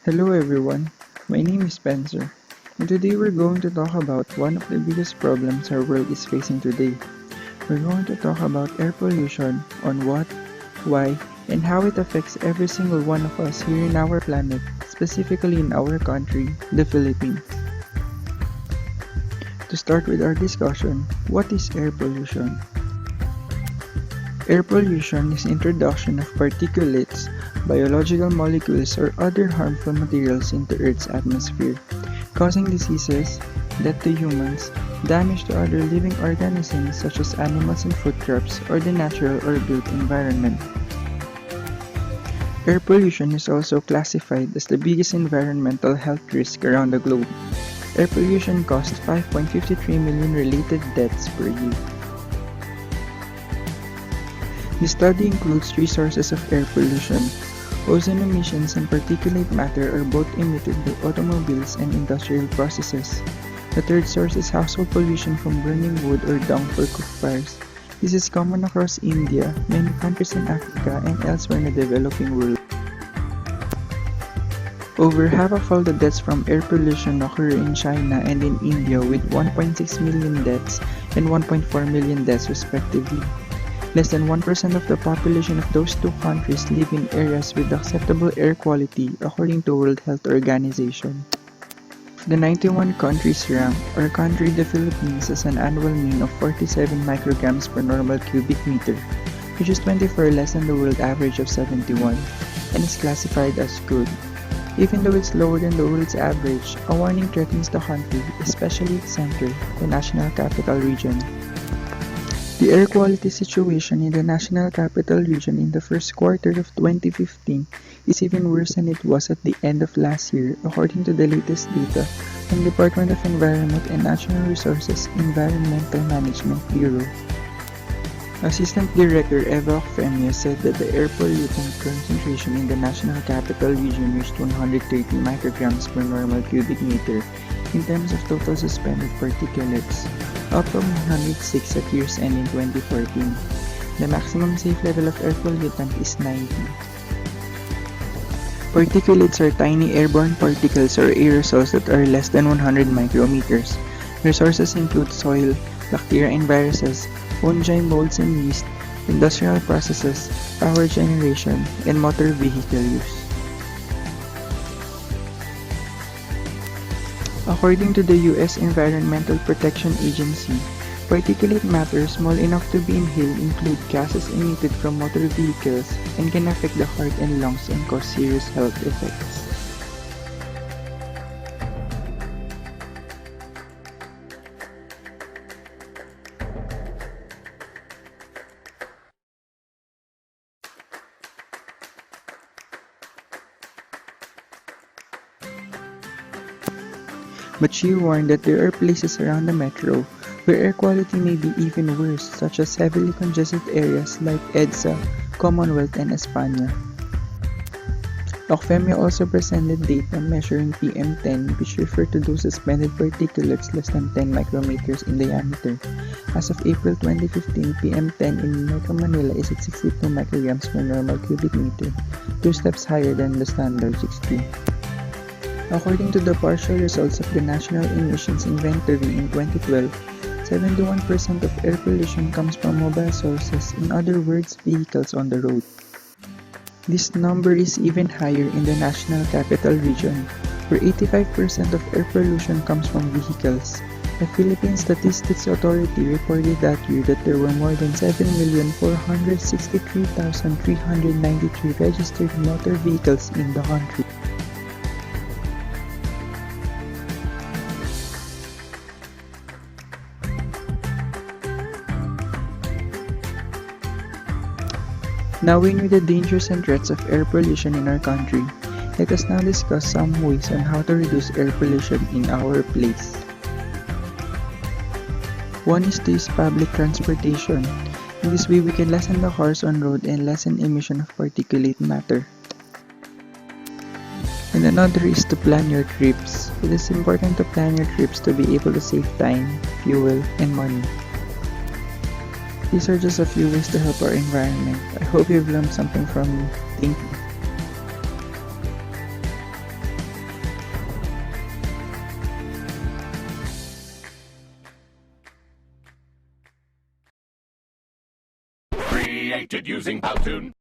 Hello everyone, my name is Spencer, and today we're going to talk about one of the biggest problems our world is facing today. We're going to talk about air pollution, on what, why, and how it affects every single one of us here in our planet, specifically in our country, the Philippines. To start with our discussion, what is air pollution? Air pollution is introduction of particulates, biological molecules or other harmful materials into Earth's atmosphere, causing diseases, death to humans, damage to other living organisms such as animals and food crops or the natural or built environment. Air pollution is also classified as the biggest environmental health risk around the globe. Air pollution caused 5.53 million related deaths per year. The study includes three sources of air pollution. Ozone emissions and particulate matter are both emitted by automobiles and industrial processes. The third source is household pollution from burning wood or dung for cook fires. This is common across India, many countries in Africa, and elsewhere in the developing world. Over half of all the deaths from air pollution occur in China and in India, with 1.6 million deaths and 1.4 million deaths respectively. Less than 1% of the population of those two countries live in areas with acceptable air quality according to World Health Organization. The 91 countries ranked, our country the Philippines has an annual mean of 47 micrograms per normal cubic meter, which is 24 less than the world average of 71, and is classified as good. Even though it's lower than the world's average, a warning threatens the country, especially its center, the National Capital Region. The air quality situation in the National Capital Region in the first quarter of 2015 is even worse than it was at the end of last year, according to the latest data from Department of Environment and Natural Resources Environmental Management Bureau. Assistant Director Eva Ocfemia said that the air pollutant concentration in the National Capital Region reached 130 micrograms per normal cubic meter in terms of total suspended particulates, up from 106 at year's end in 2014. The maximum safe level of air pollutant is 90. Particulates are tiny airborne particles or aerosols that are less than 100 micrometers. Their sources include soil, bacteria and viruses, fungi, molds and yeast, industrial processes, power generation, and motor vehicle use. According to the U.S. Environmental Protection Agency, particulate matter small enough to be inhaled include gases emitted from motor vehicles and can affect the heart and lungs and cause serious health effects. But she warned that there are places around the metro where air quality may be even worse, such as heavily congested areas like EDSA, Commonwealth, and España. Ocfemia also presented data measuring PM10, which refer to those suspended particulates less than 10 micrometers in diameter. As of April 2015, PM10 in Metro Manila is at 62 micrograms per normal cubic meter, 2 steps higher than the standard 60. According to the partial results of the National Emissions Inventory in 2012, 71% of air pollution comes from mobile sources, in other words, vehicles on the road. This number is even higher in the National Capital Region, where 85% of air pollution comes from vehicles. The Philippine Statistics Authority reported that year that there were more than 7,463,393 registered motor vehicles in the country. Now we know the dangers and threats of air pollution in our country. Let us now discuss some ways on how to reduce air pollution in our place. One is to use public transportation. In this way, we can lessen the cars on road and lessen emission of particulate matter. And another is to plan your trips. It is important to plan your trips to be able to save time, fuel, and money. These are just a few ways to help our environment. I hope you've learned something from me. Thank you. created using Powtoon.